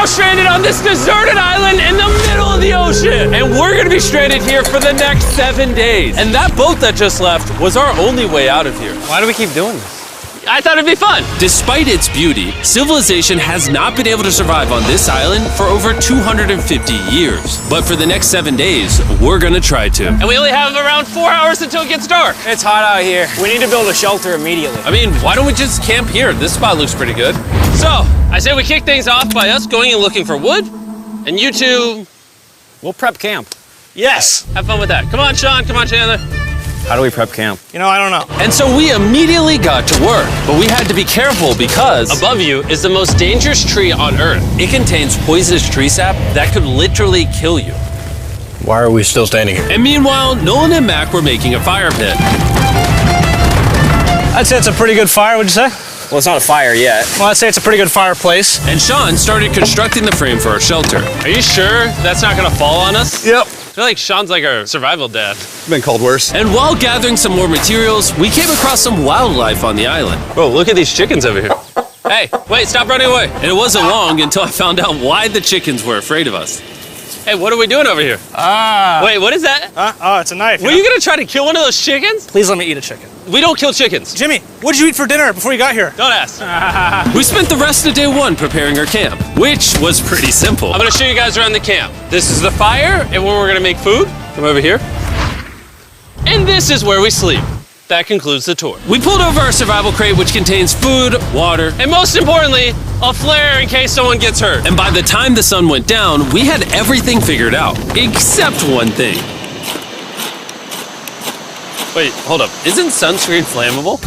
stranded on this deserted island in the middle of the ocean. And we're gonna be stranded here for the next 7 days. And that boat that just left was our only way out of here. Why do we keep doing this? I thought it'd be fun. Despite its beauty, civilization has not been able to survive on this island for over 250 years. But for the next 7 days, we're gonna try to. And we only have around 4 hours until it gets dark. It's hot out here. We need to build a shelter immediately. I mean, why don't we just camp here? This spot looks pretty good. So, I say we kick things off by us going and looking for wood, and you two... We'll prep camp. Yes! Have fun with that. Come on, Sean. Come on, Chandler. How do we prep camp? You know, I don't know. And so we immediately got to work, but we had to be careful because Above you is the most dangerous tree on Earth. it contains poisonous tree sap that could literally kill you. Why are we still standing here? And meanwhile, Nolan and Mac were making a fire pit. I'd say it's a pretty good fire, would you say? Well, it's not a fire yet. Well, I'd say it's a pretty good fireplace. And Sean started constructing the frame for our shelter. Are you sure that's not gonna fall on us? Yep. I feel like Sean's like our survival dad. Been called worse. And while gathering some more materials, we came across some wildlife on the island. Whoa, look at these chickens over here. Hey, wait, stop running away. And it wasn't long until I found out why the chickens were afraid of us. Hey, what are we doing over here? Wait, what is that? Oh, it's a knife. Were you gonna try to kill one of those chickens? Please let me eat a chicken. We don't kill chickens. Jimmy, what did you eat for dinner before you got here? Don't ask. We spent the rest of day one preparing our camp, which was pretty simple. I'm gonna show you guys around the camp. This is the fire and where we're gonna make food. Come over here. And this is where we sleep. That concludes the tour. We pulled over our survival crate, which contains food, water, And most importantly, a flare in case someone gets hurt. and by the time the sun went down, we had everything figured out, except one thing. Wait, hold up. Isn't sunscreen flammable?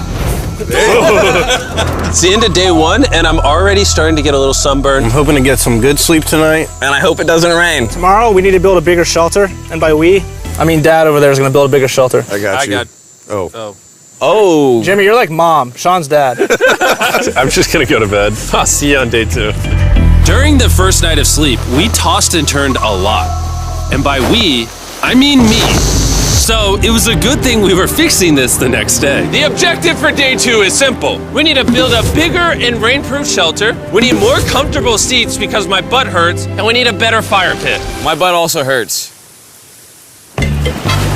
It's the end of day one, and I'm already starting to get a little sunburn. I'm hoping to get some good sleep tonight. And I hope it doesn't rain. Tomorrow, we need to build a bigger shelter. And by we, I mean Dad over there is going to build a bigger shelter. I got you. Oh. Oh. Jimmy, you're like Mom. Sean's dad. I'm just gonna go to bed. I'll see you on day 2. During the first night of sleep, we tossed and turned a lot. And by we, I mean me. So it was a good thing we were fixing this the next day. The objective for day 2 is simple. We need to build a bigger and rainproof shelter. We need more comfortable seats because my butt hurts, and we need a better fire pit. My butt also hurts.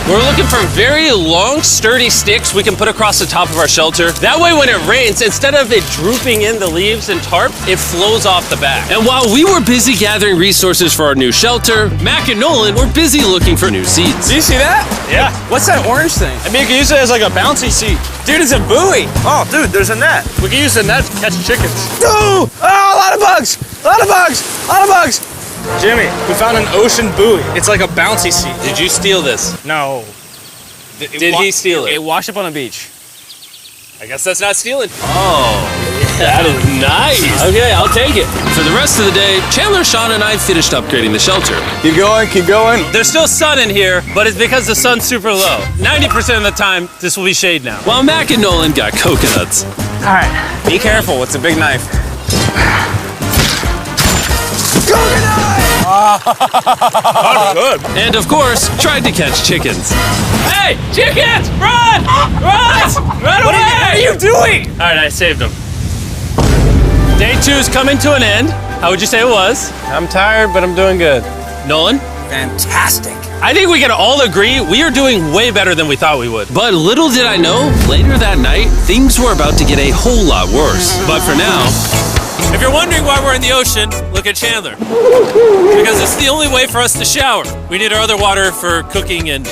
We're looking for very long, sturdy sticks we can put across the top of our shelter. That way when it rains, instead of it drooping in the leaves and tarp, it flows off the back. And while we were busy gathering resources for our new shelter, Mac and Nolan were busy looking for new seats. Do you see that? Yeah. What's that orange thing? I mean, you can use it as like a bouncy seat. Dude, it's a buoy. Oh, dude, there's a net. We can use the net to catch chickens. Oh, a lot of bugs. A lot of bugs. A lot of bugs. Jimmy, we found an ocean buoy. It's like a bouncy seat. Did you steal this? No. Did he steal it? It washed up on the beach. I guess that's not stealing. Oh, that is nice. Okay, I'll take it. For the rest of the day, Chandler, Sean, and I finished upgrading the shelter. Keep going, keep going. There's still sun in here, but it's because the sun's super low. 90% of the time, this will be shade now. While Mac and Nolan got coconuts. All right. Be careful. It's a big knife. Good. And of course, tried to catch chickens. Hey, chickens, run! Run! Run away! What are you doing? All right, I saved them. Day 2's coming to an end. How would you say it was? I'm tired, but I'm doing good. Nolan? Fantastic. I think we can all agree we are doing way better than we thought we would. But little did I know, later that night, things were about to get a whole lot worse. But for now, If you're wondering why we're in the ocean, look at Chandler. Because it's the only way for us to shower. We need our other water for cooking and,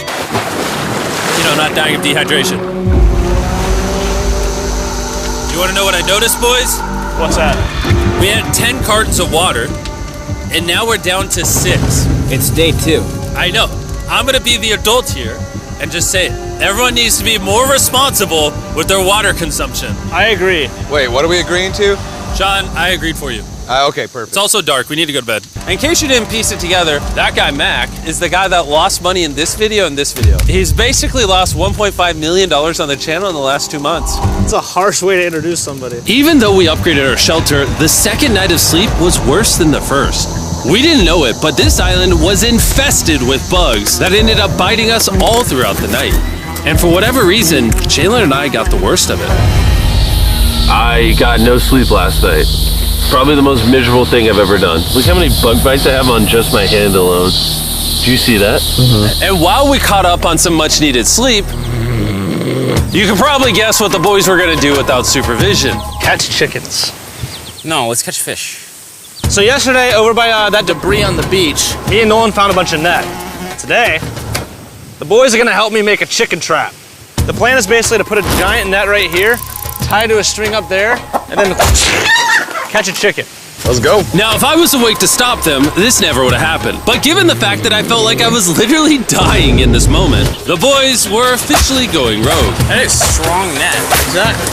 not dying of dehydration. You want to know what I noticed, boys? What's that? We had 10 cartons of water, and now we're down to 6. It's day 2. I know. I'm going to be the adult here and just say it. Everyone needs to be more responsible with their water consumption. I agree. Wait, what are we agreeing to? Sean, I agreed for you. Okay, perfect. It's also dark. We need to go to bed. In case you didn't piece it together, that guy Mac is the guy that lost money in this video and this video. He's basically lost $1.5 million on the channel in the last 2 months. It's a harsh way to introduce somebody. even though we upgraded our shelter, the second night of sleep was worse than the first. We didn't know it, but this island was infested with bugs that ended up biting us all throughout the night. And for whatever reason, Chandler and I got the worst of it. I got no sleep last night. Probably the most miserable thing I've ever done. Look how many bug bites I have on just my hand alone. Do you see that? And while we caught up on some much needed sleep, you can probably guess what the boys were gonna do without supervision. Catch chickens. No, let's catch fish. So yesterday, over by that debris on the beach, me and Nolan found a bunch of net. Today, the boys are gonna help me make a chicken trap. The plan is basically to put a giant net right here, tie to a string up there, and then catch a chicken. Let's go. Now, if I was awake to stop them, this never would have happened. But given the fact that I felt like I was literally dying in this moment, the boys were officially going rogue. That is strong net. Exactly.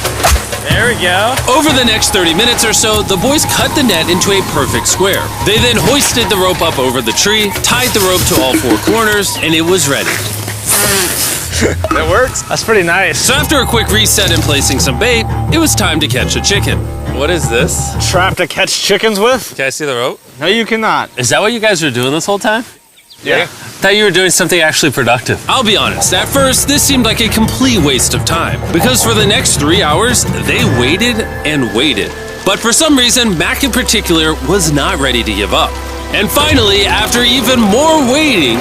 There we go. Over the next 30 minutes or so, the boys cut the net into a perfect square. They then hoisted the rope up over the tree, tied the rope to all four corners, and it was ready. That works. That's pretty nice. So after a quick reset and placing some bait, it was time to catch a chicken. What is this? Trap to catch chickens with? Can I see the rope? No, you cannot. Is that what you guys were doing this whole time? Yeah. I thought you were doing something actually productive. I'll be honest, at first, this seemed like a complete waste of time. Because for the next 3 hours, they waited and waited. But for some reason, Mac in particular was not ready to give up. And finally, after even more waiting,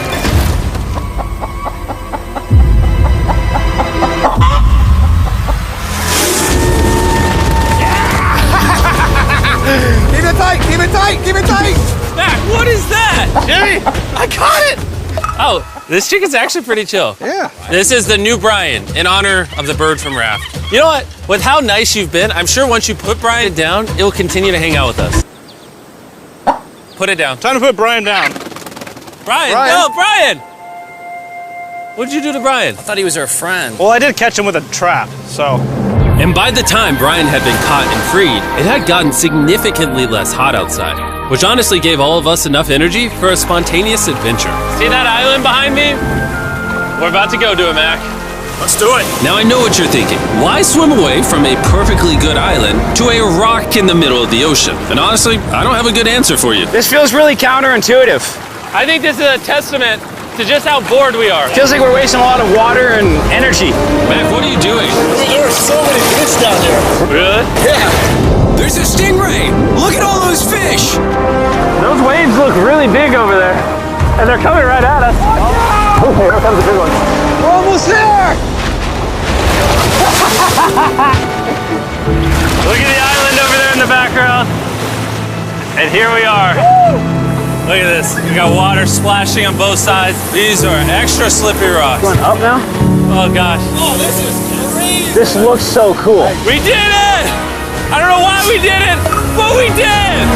Keep it tight, keep it tight, keep it tight. Mac, what is that? Jimmy, I caught it! Oh, this chicken's actually pretty chill. Yeah. This is the new Brian in honor of the bird from Raft. You know what? With how nice you've been, I'm sure once you put Brian down, it will continue to hang out with us. Put it down. Time to put Brian down. Brian, no, Brian! What'd you do to Brian? I thought he was our friend. Well, I did catch him with a trap, so. and by the time Brian had been caught and freed, it had gotten significantly less hot outside, which honestly gave all of us enough energy for a spontaneous adventure. See that island behind me? We're about to go to it, Mac. Let's do it. Now I know what you're thinking. Why swim away from a perfectly good island to a rock in the middle of the ocean? And honestly, I don't have a good answer for you. This feels really counterintuitive. I think this is a testament to just how bored we are. Feels like we're wasting a lot of water and energy. Mac, what are you doing? There are so many fish down there. Really? Yeah. There's a stingray. Look at all those fish. Those waves look really big over there, and they're coming right at us. Oh, here comes a big one. We're almost there. Look at the island over there in the background. And here we are. Look at this. We got water splashing on both sides. These are extra slippery rocks. Going up now? Oh gosh. Oh, this is crazy. This looks so cool. We did it! I don't know why we did it, but we did!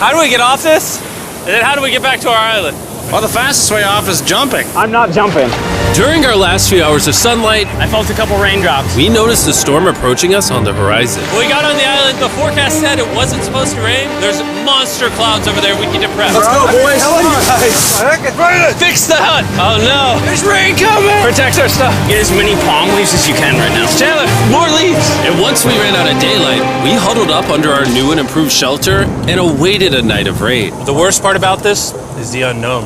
How do we get off this? And then how do we get back to our island? Well, the fastest way off is jumping. I'm not jumping. During our last few hours of sunlight, I felt a couple raindrops. we noticed a storm approaching us on the horizon. When we got on the island, the forecast said it wasn't supposed to rain. There's monster clouds over there we can depress. Let's go, boys. Guys. Fix the hut! Oh no! There's rain coming. Protect our stuff. Get as many palm leaves as you can right now. Chandler, more leaves! And once we ran out of daylight, we huddled up under our new and improved shelter and awaited a night of rain. The worst part about this is the unknown.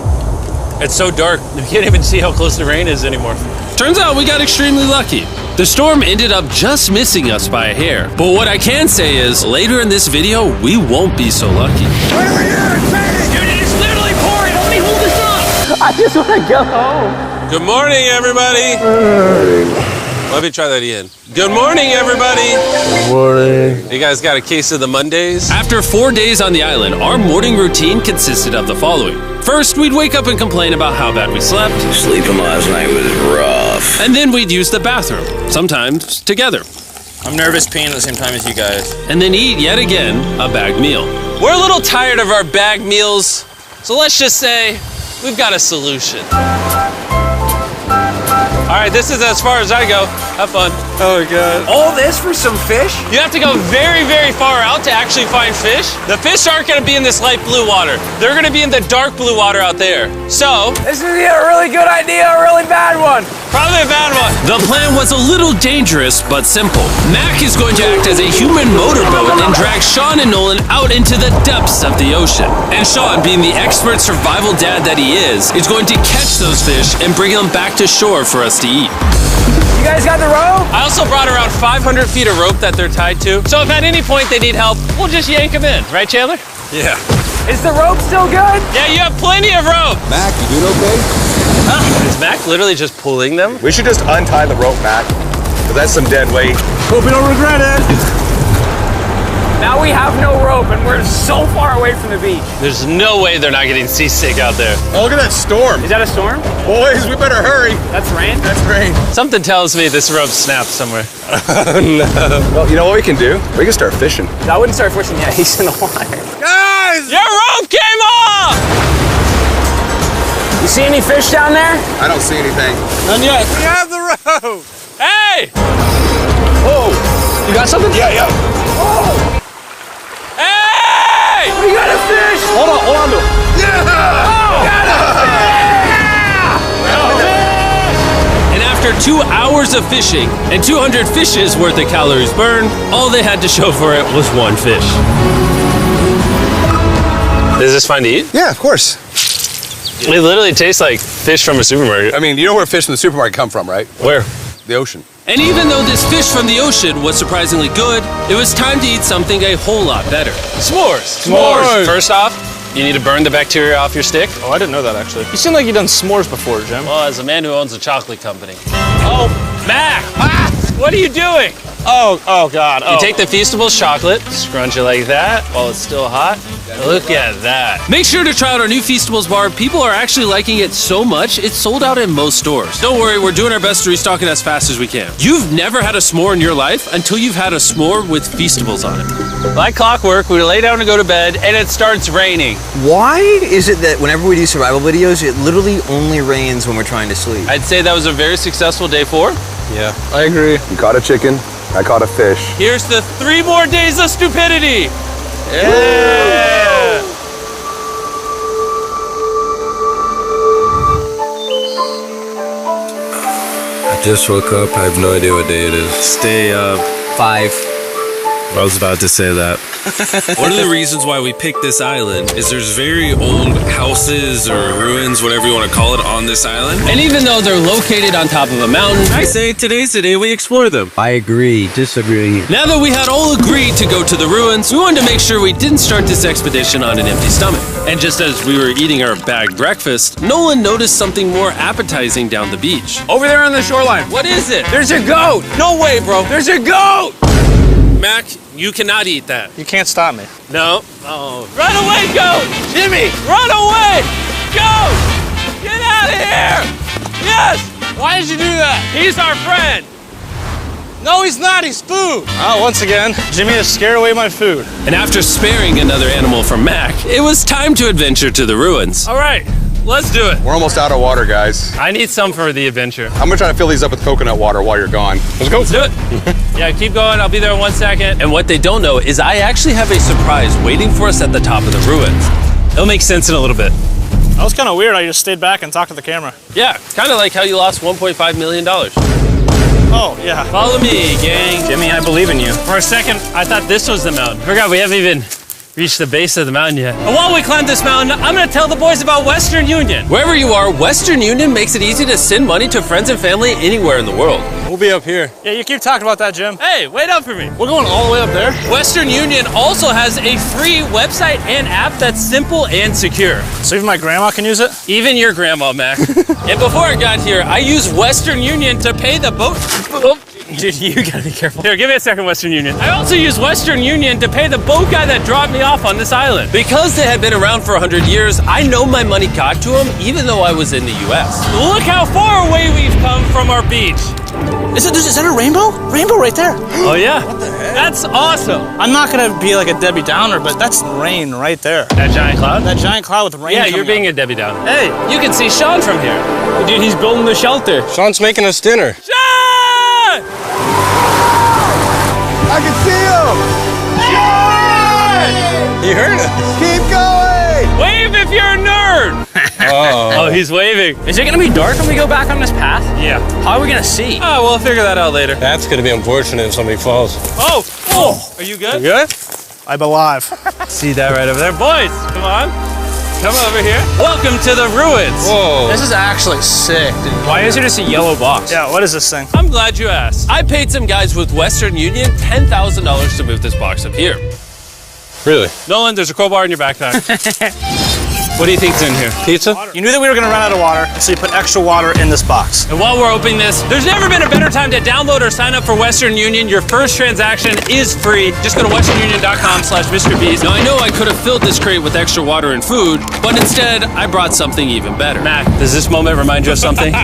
It's so dark, you can't even see how close the rain is anymore. Turns out we got extremely lucky. The storm ended up just missing us by a hair. But what I can say is, later in this video, we won't be so lucky. Right over here. It's raining. Dude, it's literally pouring! Help me hold this up! I just want to go home. Good morning, everybody! Let me try that again. Good morning, everybody! Good morning. You guys got a case of the Mondays? After 4 days on the island, our morning routine consisted of the following. First, we'd wake up and complain about how bad we slept. Sleeping last night was rough. And then we'd use the bathroom, sometimes together. I'm nervous peeing at the same time as you guys. And then eat yet again a bagged meal. We're a little tired of our bagged meals, so let's just say we've got a solution. All right, this is as far as I go. Have fun. Oh, God. All this for some fish? You have to go very, very far out to actually find fish. The fish aren't gonna be in this light blue water. They're gonna be in the dark blue water out there. So, This is either a really good idea or a really bad one. probably a bad one. The plan was a little dangerous, but simple. Mac is going to act as a human motorboat and drag Sean and Nolan out into the depths of the ocean. And Sean, being the expert survival dad that he is going to catch those fish and bring them back to shore for us to eat. You guys got the rope? I also brought around 500 feet of rope that they're tied to. So if at any point they need help, we'll just yank them in. Right, Chandler? Yeah. Is the rope still good? Yeah, you have plenty of rope. Mac, you doing okay? Is Mac literally just pulling them? We should just untie the rope, Mac. Because that's some dead weight. Hope you don't regret it. Now we have no rope and we're so far away from the beach. There's no way they're not getting seasick out there. Oh, look at that storm. Is that a storm? Boys, we better hurry. That's rain? That's rain. Something tells me this rope snapped somewhere. Well, you know what we can do? We can start fishing. I wouldn't start fishing yet. He's in the water. Guys! Your rope came off! You see any fish down there? I don't see anything. None yet. We have the rope. Hey! Oh! You got something? Yeah. Hey! We got a fish! Hold on to it. And after 2 hours of fishing and 200 fishes worth of calories burned, all they had to show for it was one fish. Is this fine to eat? Yeah, of course. It literally tastes like fish from a supermarket. I mean, you know where fish from the supermarket come from, right? Where? The ocean. And even though this fish from the ocean was surprisingly good, it was time to eat something a whole lot better. S'mores. S'mores. First off, you need to burn the bacteria off your stick. Oh, I didn't know that actually. You seem like you've done s'mores before, Jim. Well, as a man who owns a chocolate company. Oh, Mac! What are you doing? Oh God. You take the Feastables chocolate, scrunch it like that while it's still hot. Look at that. Make sure to try out our new Feastables bar. People are actually liking it so much, it's sold out in most stores. Don't worry, we're doing our best to restock it as fast as we can. You've never had a s'more in your life until you've had a s'more with Feastables on it. Like clockwork, we lay down to go to bed and it starts raining. Why is it that whenever we do survival videos, it literally only rains when we're trying to sleep? I'd say that was a very successful day 4. Yeah. I agree. You caught a chicken. I caught a fish. Here's the 3 more days of stupidity. Yeah. I just woke up. I have no idea what day it is. Stay up. 5. I was about to say that. One of the reasons why we picked this island is there's very old houses or ruins, whatever you want to call it, on this island. And even though they're located on top of a mountain, I say today's the day we explore them. I agree. Disagree. Now that we had all agreed to go to the ruins, we wanted to make sure we didn't start this expedition on an empty stomach. And just as we were eating our bag breakfast, Nolan noticed something more appetizing down the beach. Over there on the shoreline. What is it? There's a goat. No way, bro. There's a goat. Mac, you cannot eat that. You can't stop me. No. Oh. Run away, goat! Jimmy! Run away! Goat! Get out of here! Yes! Why did you do that? He's our friend! No, he's not. He's food. Oh, once again, Jimmy has scared away my food. And after sparing another animal from Mac, it was time to adventure to the ruins. All right, let's do it. We're almost out of water, guys. I need some for the adventure. I'm gonna try to fill these up with coconut water while you're gone. Let's go. Let's do it. Yeah, keep going. I'll be there in 1 second. And what they don't know is I actually have a surprise waiting for us at the top of the ruins. It'll make sense in a little bit. That was kind of weird. I just stayed back and talked to the camera. Yeah, kind of like how you lost $1.5 million. Oh, yeah. Follow me, gang. Jimmy, I believe in you. For a second, I thought this was the mountain. Forgot we haven't even reached the base of the mountain yet. And while we climb this mountain, I'm gonna tell the boys about Western Union. Wherever you are, Western Union makes it easy to send money to friends and family anywhere in the world. We'll be up here. Yeah, you keep talking about that, Jim. Hey, wait up for me. We're going all the way up there. Western Union also has a free website and app that's simple and secure. So even my grandma can use it? Even your grandma, Mac. And before I got here, I used Western Union to pay the boat. Oh, dude, you gotta be careful. Here, give me a second, Western Union. I also used Western Union to pay the boat guy that dropped me off on this island. Because they had been around for 100 years, I know my money got to them even though I was in the US. Look how far away we've come from our beach. Is that a rainbow? Rainbow right there. Oh yeah? What the heck? That's awesome. I'm not gonna be like a Debbie Downer, but that's rain right there. That giant cloud? That giant cloud with rain. Yeah, you're being a Debbie Downer. Hey, you can see Sean from here. Dude, he's building the shelter. Sean's making us dinner. Sean! I can see him! You heard it. Keep going! Wave if you're a nerd! Oh, he's waving. Is it gonna be dark when we go back on this path? Yeah. How are we gonna see? Oh, we'll figure that out later. That's gonna be unfortunate if somebody falls. Oh! Oh! Are you good? You good? I'm alive. See that right over there? Boys, come on. Come over here. Welcome to the ruins. Whoa. This is actually sick, dude. Why is it just a yellow box? Yeah, what is this thing? I'm glad you asked. I paid some guys with Western Union $10,000 to move this box up here. Really? Nolan, there's a crowbar in your backpack. What do you think's in here? Pizza? You knew that we were gonna run out of water, so you put extra water in this box. And while we're opening this, there's never been a better time to download or sign up for Western Union. Your first transaction is free. Just go to westernunion.com/MrBeast. Now, I know I could have filled this crate with extra water and food, but instead, I brought something even better. Mac, does this moment remind you of something?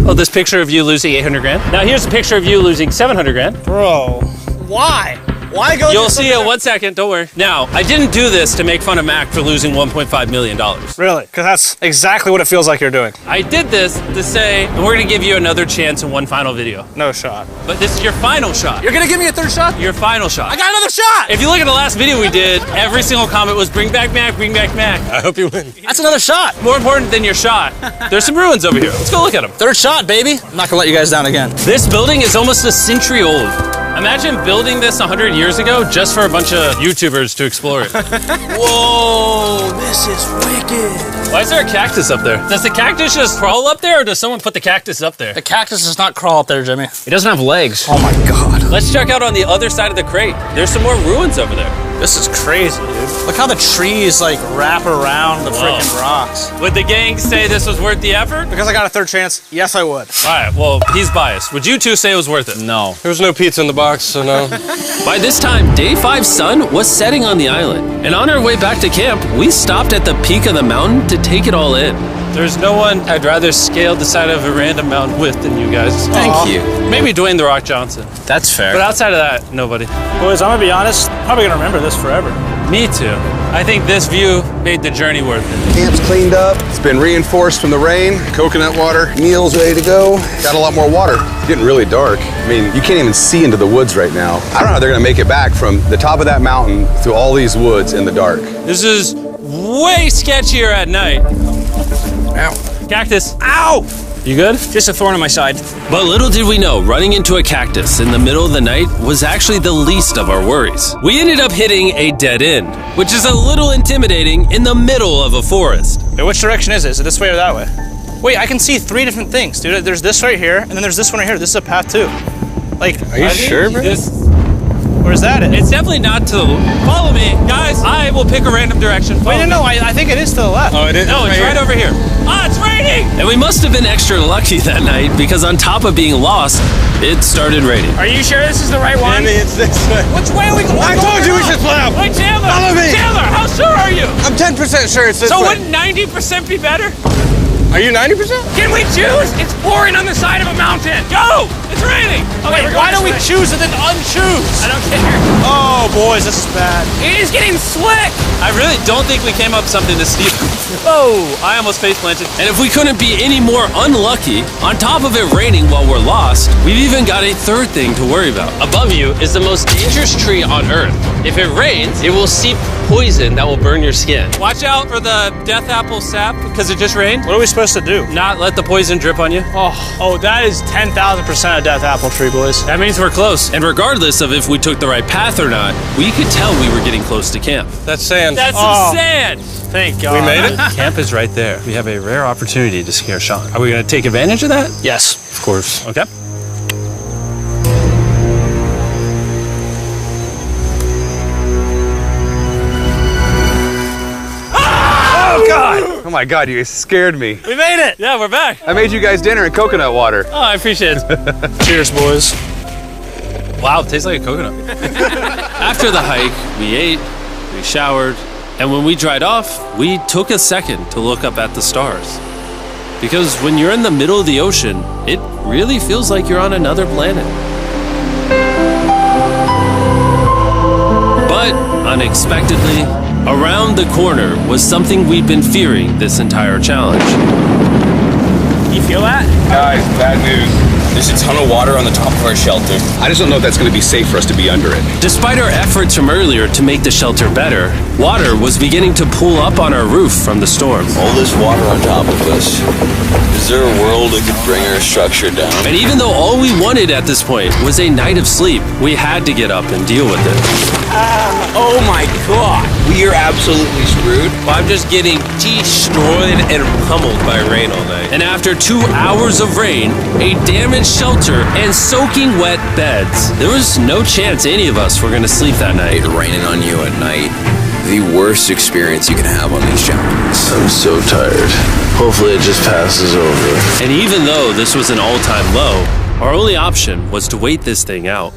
Oh, this picture of you losing 800 grand? Now here's a picture of you losing 700 grand. Bro, why? Why go? You'll see it in 1 second, don't worry. Now, I didn't do this to make fun of Mac for losing $1.5 million. Really? Because that's exactly what it feels like you're doing. I did this to say, and we're gonna give you another chance in one final video. No shot. But this is your final shot. You're gonna give me a third shot? Your final shot. I got another shot! If you look at the last video we did, every single comment was bring back Mac, bring back Mac. I hope you win. That's another shot. More important than your shot, there's some ruins over here. Let's go look at them. Third shot, baby. I'm not gonna let you guys down again. This building is almost a century old. Imagine building this 100 years ago just for a bunch of YouTubers to explore it. Whoa, this is wicked. Why is there a cactus up there? Does the cactus just crawl up there, or does someone put the cactus up there? The cactus does not crawl up there, Jimmy. It doesn't have legs. Oh my God. Let's check out on the other side of the crate. There's some more ruins over there. This is crazy, dude. Look how the trees like wrap around the freaking rocks. Would the gang say this was worth the effort? Because I got a third chance, yes I would. All right, well, he's biased. Would you two say it was worth it? No. There was no pizza in the box, so no. By this time, Day 5's sun was setting on the island, and on our way back to camp, we stopped at the peak of the mountain to take it all in. There's no one I'd rather scale the side of a random mountain with than you guys. Thank you. Maybe Dwayne The Rock Johnson. That's fair. But outside of that, nobody. Boys, I'm gonna be honest, probably gonna remember this forever. Me too. I think this view made the journey worth it. Camp's cleaned up. It's been reinforced from the rain. Coconut water. Meals ready to go. Got a lot more water. It's getting really dark. I mean, you can't even see into the woods right now. I don't know how they're gonna make it back from the top of that mountain through all these woods in the dark. This is way sketchier at night. Ow. Cactus. Ow! You good? Just a thorn in my side. But little did we know, running into a cactus in the middle of the night was actually the least of our worries. We ended up hitting a dead end, which is a little intimidating in the middle of a forest. Wait, which direction is it? Is it this way or that way? Wait, I can see three different things, dude. There's this right here, and then there's this one right here. This is a path too. Like, Are you sure, bro? where's that at? It's definitely not to the... Follow me. Guys, I will pick a random direction. Wait, no, I think it is to the left. Oh, it is? No, it's right over here. Ah, it's raining! And we must have been extra lucky that night because on top of being lost, it started raining. Are you sure this is the right one? It's this way. Which way are we going? I told you we should split up. Wait, Chandler! Follow me. Chandler, how sure are you? I'm 10% sure it's this So way. wouldn't 90% be better? Are you 90%? Can we choose? It's pouring on the side of a mountain. Go! It's raining! Okay, Wait, why don't we choose and then unchoose? I don't care. Oh, boys, this is bad. It is getting slick. I really don't think we came up with something to steal. Oh, I almost face planted. And if we couldn't be any more unlucky, on top of it raining while we're lost, we've even got a third thing to worry about. Above you is the most dangerous tree on Earth. If it rains, it will seep poison that will burn your skin. Watch out for the death apple sap because it just rained. What are we supposed to do? Not let the poison drip on you. Oh, that is 10,000% a death apple tree, boys. That means we're close. And regardless of if we took the right path or not, we could tell we were getting close to camp. That's sand. That's Oh. some sand. Thank God. We made it? Camp is right there. We have a rare opportunity to scare Sean. Are we going to take advantage of that? Yes. Of course. Okay. Oh, God. Oh my God, you guys scared me. We made it. Yeah, we're back. I made you guys dinner in coconut water. Oh, I appreciate it. Cheers, boys. Wow, it tastes like a coconut. After the hike, we ate, we showered, and when we dried off, we took a second to look up at the stars. Because when you're in the middle of the ocean, it really feels like you're on another planet. But unexpectedly, around the corner was something we'd been fearing this entire challenge. You feel that? Guys, bad news. There's a ton of water on the top of our shelter. I just don't know if that's going to be safe for us to be under it. Despite our efforts from earlier to make the shelter better, Water was beginning to pool up on our roof from the storm. All this water on top of us. Is there a world that could bring our structure down? And even though all we wanted at this point was a night of sleep, we had to get up and deal with it. Oh my god. We are absolutely screwed. I'm just getting destroyed and pummeled by rain all night. And after 2 hours of rain, a damaged shelter, and soaking wet beds, there was no chance any of us were going to sleep that night. Raining on you at night. The worst experience you can have on these challenges. I'm so tired. Hopefully it just passes over. And even though this was an all-time low, our only option was to wait this thing out.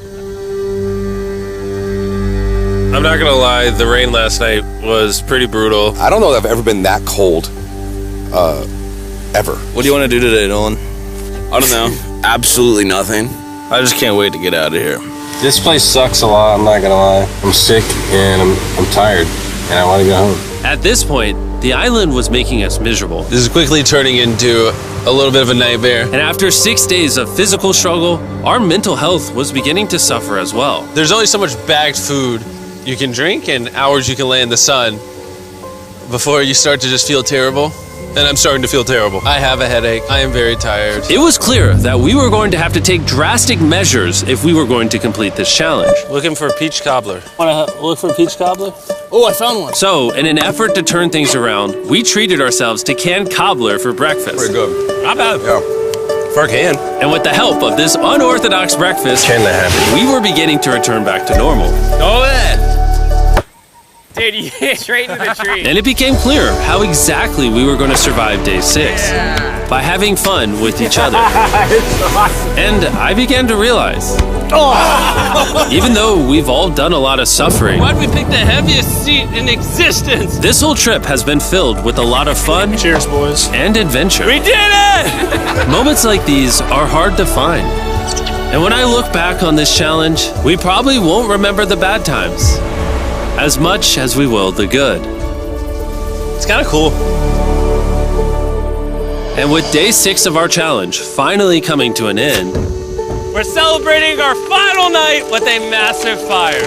I'm not gonna lie, the rain last night was pretty brutal. I don't know that I've ever been that cold, ever. What do you want to do today, Nolan? I don't know. Absolutely nothing. I just can't wait to get out of here. This place sucks a lot, I'm not gonna lie. I'm sick and I'm tired and I wanna go home. At this point, the island was making us miserable. This is quickly turning into a little bit of a nightmare. And after 6 days of physical struggle, our mental health was beginning to suffer as well. There's only so much bagged food you can drink and hours you can lay in the sun before you start to just feel terrible. And I'm starting to feel terrible. I have a headache. I am very tired. It was clear that we were going to have to take drastic measures if we were going to complete this challenge. Looking for a peach cobbler. Want to look for a peach cobbler? Oh, I found one. So, in an effort to turn things around, we treated ourselves to canned cobbler for breakfast. Pretty good. Not bad. Yeah. For a can. And with the help of this unorthodox breakfast, Can that happen? we were beginning to return back to normal. Go ahead. Dude, you hit straight into the tree. And it became clear how exactly we were going to survive day 6. By having fun with each other. And I began to realize, even though we've all done a lot of suffering, Why'd we pick the heaviest seat in existence? this whole trip has been filled with a lot of fun. Cheers, boys. And adventure. We did it! Moments like these are hard to find. And when I look back on this challenge, we probably won't remember the bad times as much as we will the good. It's kind of cool. And with day 6 of our challenge finally coming to an end, We're celebrating our final night with a massive fire.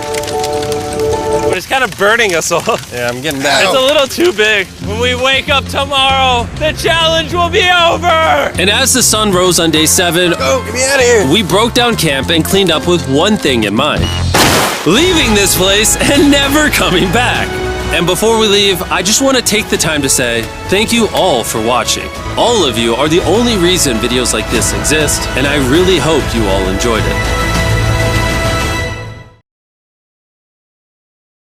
But it's kind of burning us all. Yeah, I'm getting that. It's a little too big. When we wake up tomorrow, the challenge will be over! and as the sun rose on day 7, Oh, get me out of here. we broke down camp and cleaned up with one thing in mind: leaving this place and never coming back. And before we leave, I just want to take the time to say thank you all for watching. All of you are the only reason videos like this exist, and I really hope you all enjoyed it.